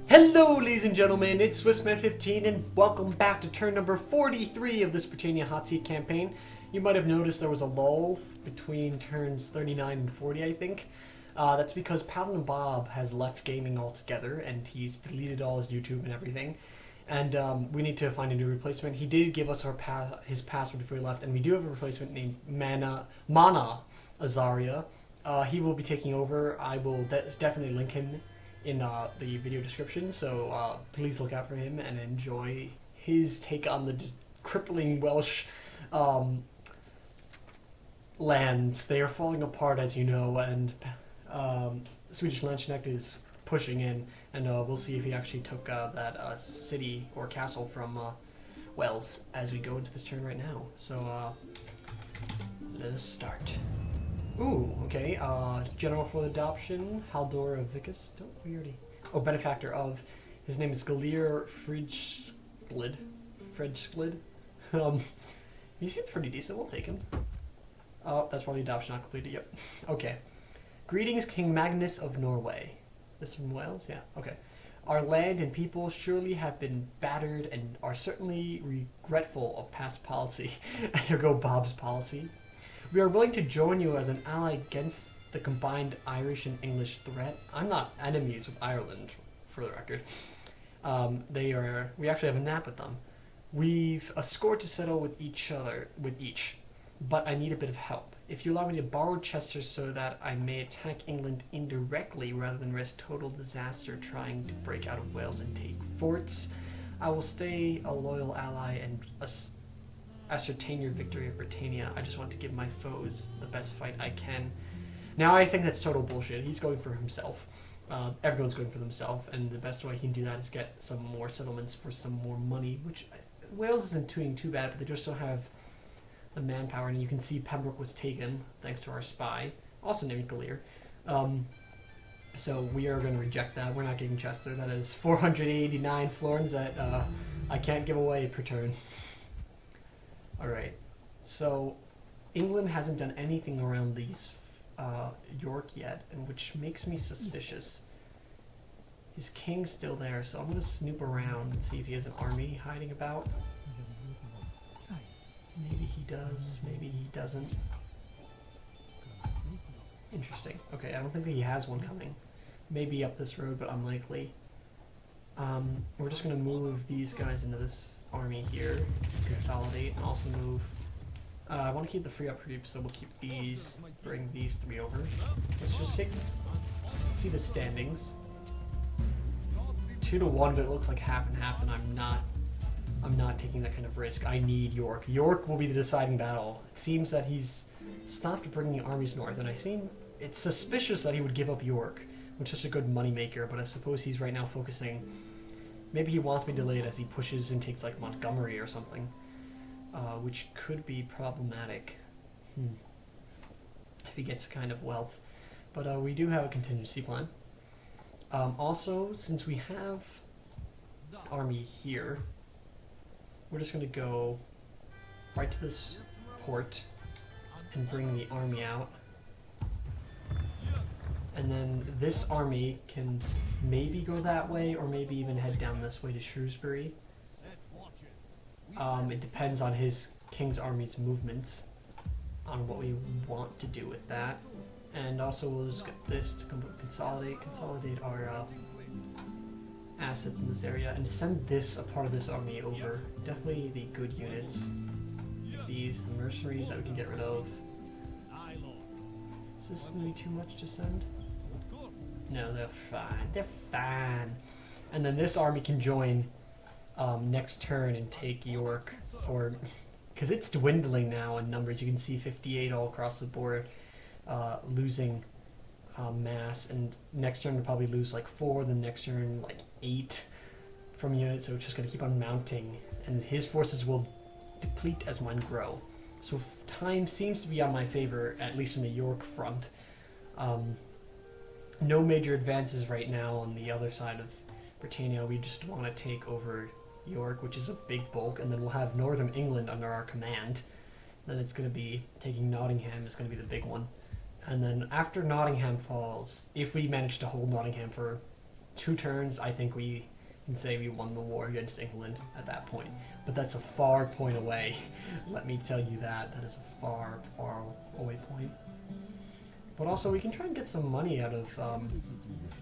Hello ladies and gentlemen, it's Swissman 15 and welcome back to turn number 43 of this Britannia Hotseat campaign. You might have noticed there was a lull between turns 39 and 40, I think. That's because Paladin Bob has left gaming altogether and he's deleted all his YouTube and everything. And we need to find a new replacement. He did give us his password before he left, and we do have a replacement named Mana Azaria. He will be taking over. I will definitely link him in the video description, so please look out for him and enjoy his take on the crippling Welsh lands. They are falling apart, as you know, and Swedish Landsknecht is pushing in, and we'll see if he actually took that city or castle from Wales as we go into this turn right now. So let us start. Ooh, okay. General for adoption, Haldor of Vicus. Don't we already? Oh, benefactor of. His name is Galir Fredskilid. He seems pretty decent. We'll take him. Oh, that's probably adoption not completed. Yep. Okay. Greetings, King Magnus of Norway. This from Wales? Yeah. Okay. Our land and people surely have been battered and are certainly regretful of past policy. Here go Bob's policy. We are willing to join you as an ally against the combined Irish and English threat. I'm not enemies with Ireland, for the record. We actually have a nap with them. We've a score to settle with each, but I need a bit of help. If you allow me to borrow Chester so that I may attack England indirectly rather than risk total disaster trying to break out of Wales and take forts, I will stay a loyal ally and ascertain your victory of Britannia. I just want to give my foes the best fight I can. Now I think that's total bullshit. He's going for himself. Everyone's going for themselves, and the best way he can do that is get some more settlements for some more money, which Wales isn't doing too bad, but they just don't have the manpower, and you can see Pembroke was taken thanks to our spy, also named Galir. So we are going to reject that. We're not getting Chester. That is 489 florins that I can't give away per turn. Alright, so England hasn't done anything around these York yet, and which makes me suspicious. His king's still there, so I'm going to snoop around and see if he has an army hiding about. Maybe he does, maybe he doesn't. Interesting. Okay, I don't think that he has one coming. Maybe up this road, but unlikely. We're just going to move these guys into this army here, consolidate, and also move. I want to keep the free up group, so we'll keep these, bring these three over. Let's just see the standings. 2-1, but it looks like half and half, and I'm not taking that kind of risk. I need York. York will be the deciding battle. It seems that he's stopped bringing armies north, and it's suspicious that he would give up York, which is such a good moneymaker, but I suppose he's right now focusing. Maybe he wants me to delay it as he pushes and takes like Montgomery or something, which could be problematic if he gets kind of wealth. But we do have a contingency plan. Also, since we have army here, we're just going to go right to this port and bring the army out. And then this army can maybe go that way, or maybe even head down this way to Shrewsbury. It depends on his king's army's movements, on what we want to do with that. And also we'll just get this to consolidate our assets in this area, and send a part of this army over. Definitely the good units. These, the mercenaries that we can get rid of. Is this going to be too much to send? No, they're fine. They're fine. And then this army can join next turn and take York, or because it's dwindling now in numbers. You can see 58 all across the board, losing mass, and next turn we'll probably lose like 4, then next turn like 8 from units, so it's just going to keep on mounting, and his forces will deplete as mine grow. So time seems to be on my favor, at least in the York front. No major advances right now on the other side of Britannia. We just want to take over York, which is a big bulk, and then we'll have Northern England under our command. Then it's going to be taking Nottingham is going to be the big one. And then after Nottingham falls, if we manage to hold Nottingham for 2 turns, I think we can say we won the war against England at that point. But that's a far point away. Let me tell you that. That is a far, far away point. But also, we can try and get some money out of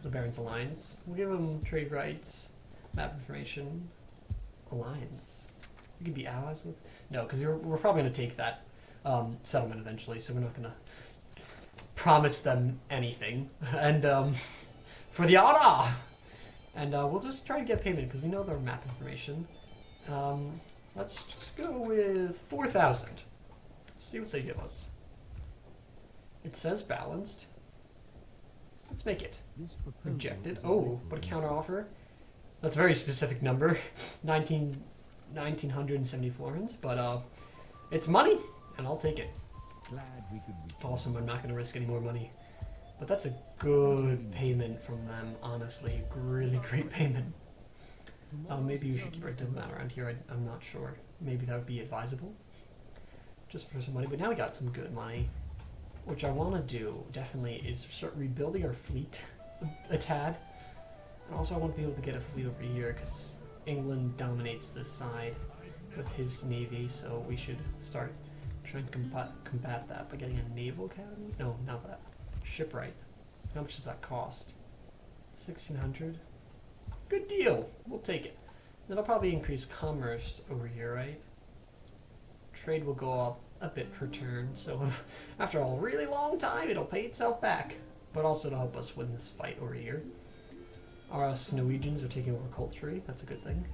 the Barons Alliance. We'll give them trade rights, map information, alliance. We could be allies with... No, because we're probably going to take that settlement eventually, so we're not going to promise them anything. And for the honor! And we'll just try to get payment, because we know their map information. Let's just go with 4,000. See what they give us. It says balanced. Let's make it. Rejected. Oh, but a counter offer. That's a very specific number. 1,970 florins. But it's money, and I'll take it. Also, I'm not going to risk any more money. But that's a good payment from them, honestly. Really great payment. Maybe we should keep our diplomat around here. I'm not sure. Maybe that would be advisable. Just for some money. But now we got some good money. Which I want to do, definitely, is start rebuilding our fleet a tad. And also I want to be able to get a fleet over here, because England dominates this side with his navy, so we should start trying to combat that by getting a naval academy? No, not that. Shipwright. How much does that cost? 1,600? Good deal! We'll take it. That'll probably increase commerce over here, right? Trade will go up a bit per turn, so after a really long time, it'll pay itself back. But also to help us win this fight over here. Us Norwegians are taking over culture. That's a good thing.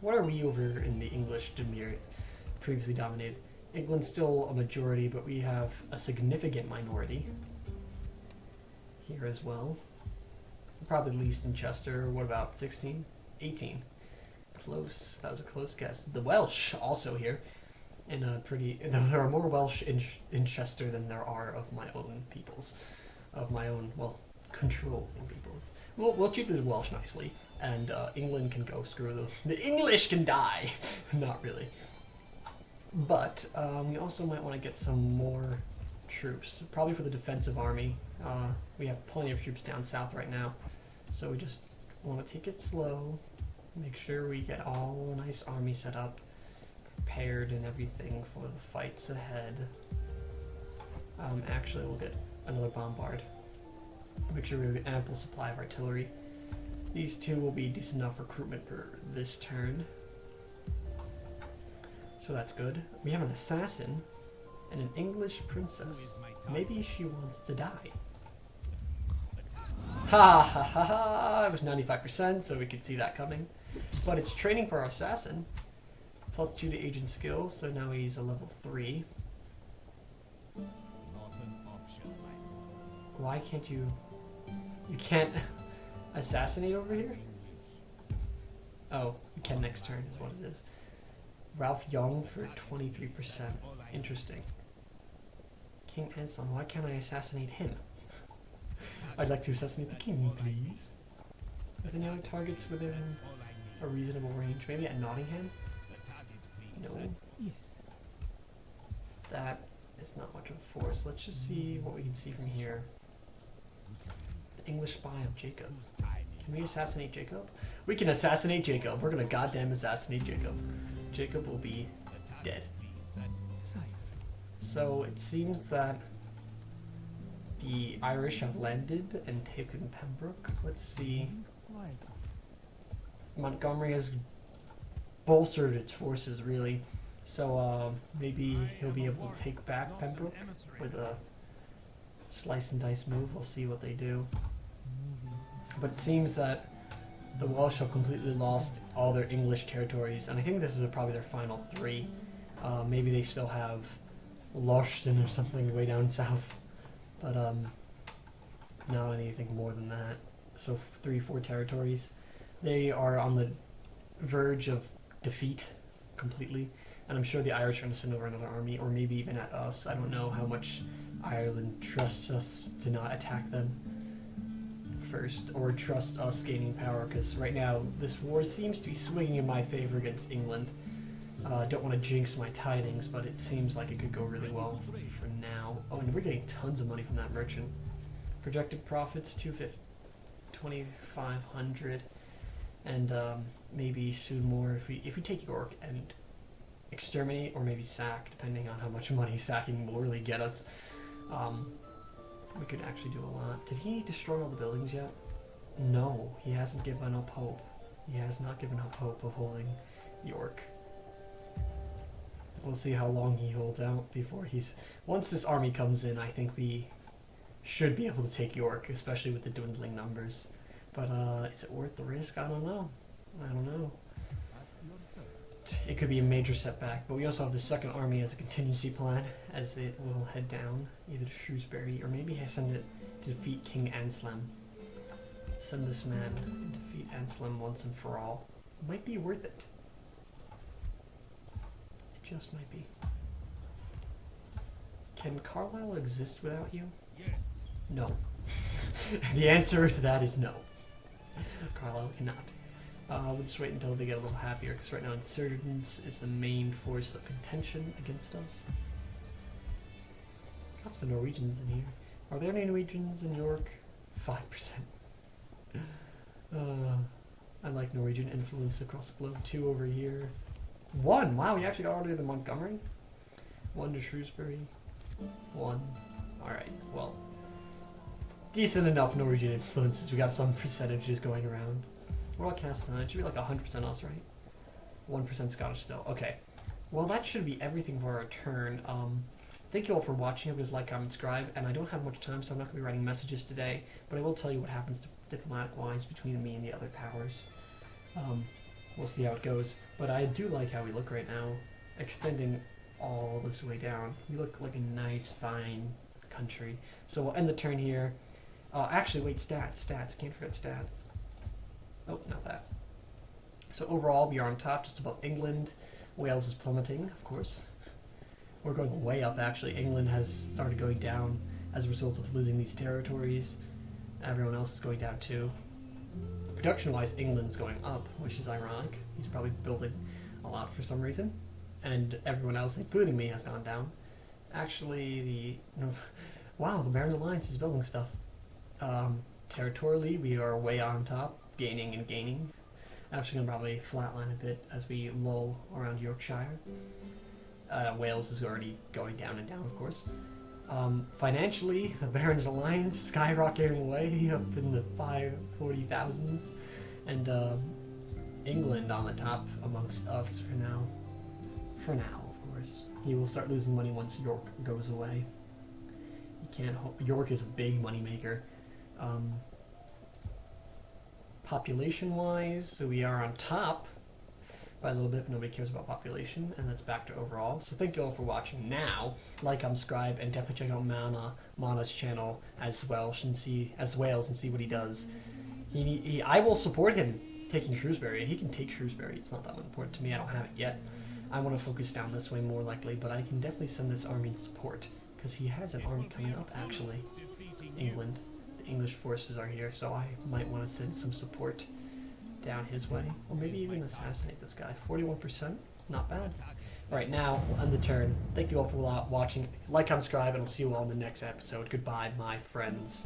What are we over in the English Demir previously dominated? England's still a majority, but we have a significant minority here as well. Probably least in Chester. What about 16? 18. Close. That was a close guess. The Welsh also here. And there are more Welsh in Chester than there are of my own peoples. Of my own, well, controlling peoples. We'll treat the Welsh nicely, and England can go screw them. The English can die! Not really. But we also might want to get some more troops, probably for the defensive army. We have plenty of troops down south right now, so we just want to take it slow, make sure we get all a nice army set up, prepared and everything for the fights ahead. Actually, we'll get another bombard. Make sure we have an ample supply of artillery. These two will be decent enough recruitment for this turn. So that's good. We have an assassin and an English princess. Maybe she wants to die. Ha ha ha ha! It was 95%, so we could see that coming. But it's training for our assassin. +2 to agent skill, so now he's a level 3. Why can't you... You can't assassinate over here? Oh, you can next turn is what it is. Ralph Young for 23%. Interesting. King Anson, why can't I assassinate him? I'd like to assassinate the king, please. Are there any other targets within a reasonable range? Maybe at Nottingham? No. That is not much of a force. Let's just see what we can see from here. The English spy of Jacob. Can we assassinate Jacob? We can assassinate Jacob. We're gonna goddamn assassinate Jacob. Jacob will be dead. So it seems that the Irish have landed and taken Pembroke. Let's see. Montgomery has bolstered its forces, really. So maybe he'll be able to take back Pembroke with a slice and dice move. We'll see what they do. But it seems that the Welsh have completely lost all their English territories, and I think this is probably their final 3. Maybe they still have Launceston or something way down south, but not anything more than that. So 3-4 territories. They are on the verge of defeat completely, and I'm sure the Irish are going to send over another army, or maybe even at us. I don't know how much Ireland trusts us to not attack them first, or trust us gaining power, because right now this war seems to be swinging in my favor against England. Don't want to jinx my tidings, but it seems like it could go really well for now. Oh, and we're getting tons of money from that merchant. Projected profits, 250. 2,500, and maybe soon more if we take York and exterminate or maybe sack, depending on how much money sacking will really get us. We could actually do a lot. Did he destroy all the buildings yet? No, he hasn't given up hope. He has not given up hope of holding York. We'll see how long he holds out before he's... Once this army comes in, I think we should be able to take York, especially with the dwindling numbers. But is it worth the risk? I don't know. I don't know. It could be a major setback, but we also have the second army as a contingency plan, as it will head down either to Shrewsbury or maybe send it to defeat King Anselm. Send this man and defeat Anselm once and for all. Might be worth it. It just might be. Can Carlisle exist without you? No. The answer to that is no. Carlisle cannot. We'll just wait until they get a little happier, because right now insurgents is the main force of contention against us. Lots of Norwegians in here. Are there any Norwegians in York? 5%. I like Norwegian influence across the globe. 2 over here. 1! Wow, we actually got all the way to Montgomery. 1 to Shrewsbury. 1. Alright, well. Decent enough Norwegian influences. We got some percentages going around. What about Castletown? It should be like 100% us, right? 1% Scottish still. Okay. Well, that should be everything for our turn. Thank you all for watching. It was like, comment, subscribe. And I don't have much time, so I'm not going to be writing messages today. But I will tell you what happens to diplomatic-wise between me and the other powers. We'll see how it goes. But I do like how we look right now. Extending all this way down. We look like a nice, fine country. So we'll end the turn here. Actually, wait, stats. Can't forget stats. Oh, not that. So overall, we are on top, just above England. Wales is plummeting, of course. We're going way up, actually. England has started going down as a result of losing these territories. Everyone else is going down too. Production-wise, England's going up, which is ironic. He's probably building a lot for some reason. And everyone else, including me, has gone down. Actually, wow, the Baron Alliance is building stuff. Territorially, we are way on top. Gaining and gaining. Actually going to probably flatline a bit as we lull around Yorkshire. Wales is already going down and down, of course. Financially, the Barons Alliance skyrocketing way up in the 40,000s. And England on the top amongst us for now. For now, of course. He will start losing money once York goes away. You can't York is a big money maker. Population-wise, so we are on top by a little bit, but nobody cares about population, and that's back to overall. So thank you all for watching. Now, like, subscribe, and definitely check out Mana's channel as well, and see what he does. I will support him taking Shrewsbury. He can take Shrewsbury. It's not that important to me. I don't have it yet. I want to focus down this way more likely, but I can definitely send this army in support, because he has an army coming up, actually. England. English forces are here, so I might want to send some support down his way, or maybe even assassinate this guy. 41%, not bad. Alright, now we'll end the turn. Thank you all for watching. Like, subscribe, and I'll see you all in the next episode. Goodbye, my friends.